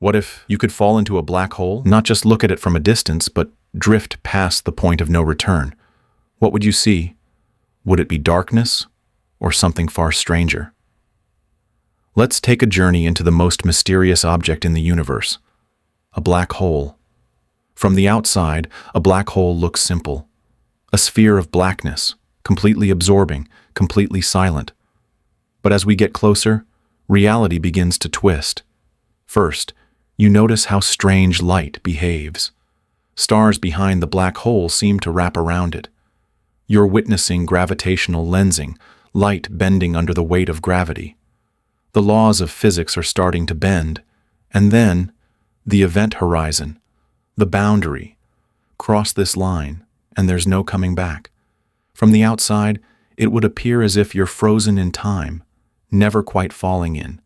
What if you could fall into a black hole, not just look at it from a distance, but drift past the point of no return? What would you see? Would it be darkness or something far stranger? Let's take a journey into the most mysterious object in the universe, a black hole. From the outside, a black hole looks simple, a sphere of blackness, completely absorbing, completely silent. But as we get closer, reality begins to twist. First, you notice how strange light behaves. Stars behind the black hole seem to wrap around it. You're witnessing gravitational lensing, light bending under the weight of gravity. The laws of physics are starting to bend, and then the event horizon, the boundary. Cross this line, and there's no coming back. From the outside, it would appear as if you're frozen in time, never quite falling in.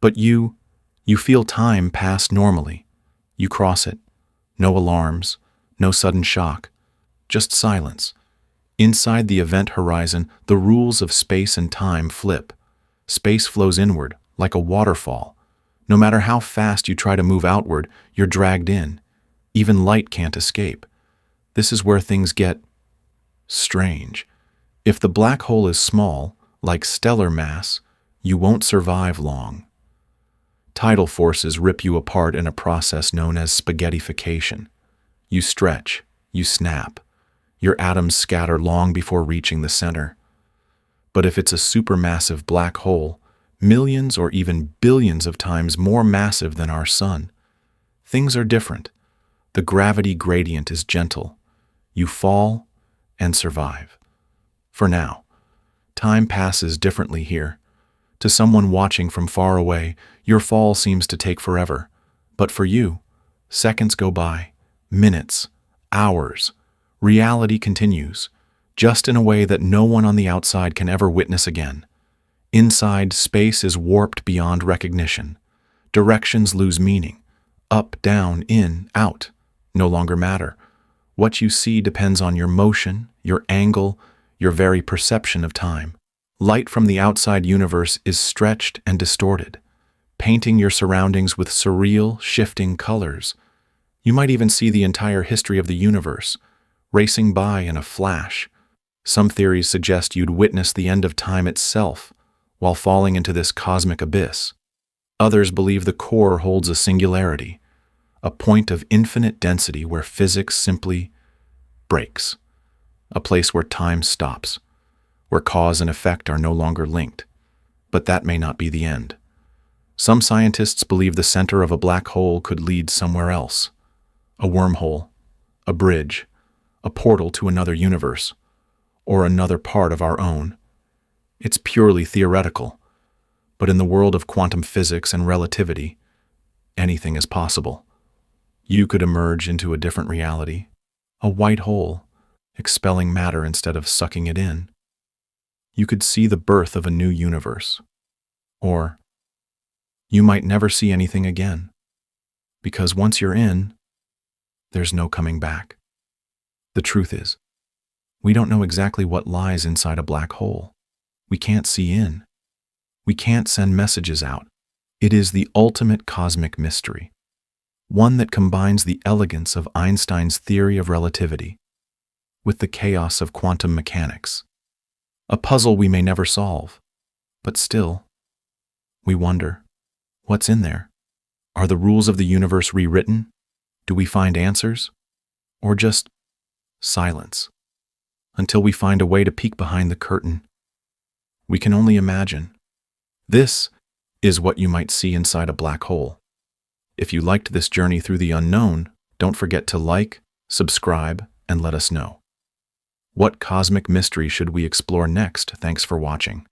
But you feel time pass normally. You cross it. No alarms, no sudden shock, just silence. Inside the event horizon, the rules of space and time flip. Space flows inward, like a waterfall. No matter how fast you try to move outward, you're dragged in. Even light can't escape. This is where things get strange. If the black hole is small, like stellar mass, you won't survive long. Tidal forces rip you apart in a process known as spaghettification. You stretch, you snap. Your atoms scatter long before reaching the center. But if it's a supermassive black hole, millions or even billions of times more massive than our sun, things are different. The gravity gradient is gentle. You fall and survive. For now, time passes differently here. To someone watching from far away, your fall seems to take forever. But for you, seconds go by, minutes, hours. Reality continues, just in a way that no one on the outside can ever witness again. Inside, space is warped beyond recognition. Directions lose meaning. Up, down, in, out no longer matter. What you see depends on your motion, your angle, your very perception of time. Light from the outside universe is stretched and distorted, painting your surroundings with surreal, shifting colors. You might even see the entire history of the universe, racing by in a flash. Some theories suggest you'd witness the end of time itself while falling into this cosmic abyss. Others believe the core holds a singularity, a point of infinite density where physics simply breaks, a place where time stops, where cause and effect are no longer linked. But that may not be the end. Some scientists believe the center of a black hole could lead somewhere else, a wormhole, a bridge, a portal to another universe, or another part of our own. It's purely theoretical, but in the world of quantum physics and relativity, anything is possible. You could emerge into a different reality, a white hole, expelling matter instead of sucking it in. You could see the birth of a new universe. Or you might never see anything again, because once you're in, there's no coming back. The truth is, we don't know exactly what lies inside a black hole. We can't see in. We can't send messages out. It is the ultimate cosmic mystery, one that combines the elegance of Einstein's theory of relativity with the chaos of quantum mechanics. A puzzle we may never solve, but still, we wonder, what's in there? Are the rules of the universe rewritten? Do we find answers? Or just silence? Until we find a way to peek behind the curtain. We can only imagine. This is what you might see inside a black hole. If you liked this journey through the unknown, don't forget to like, subscribe, and let us know. What cosmic mystery should we explore next? Thanks for watching.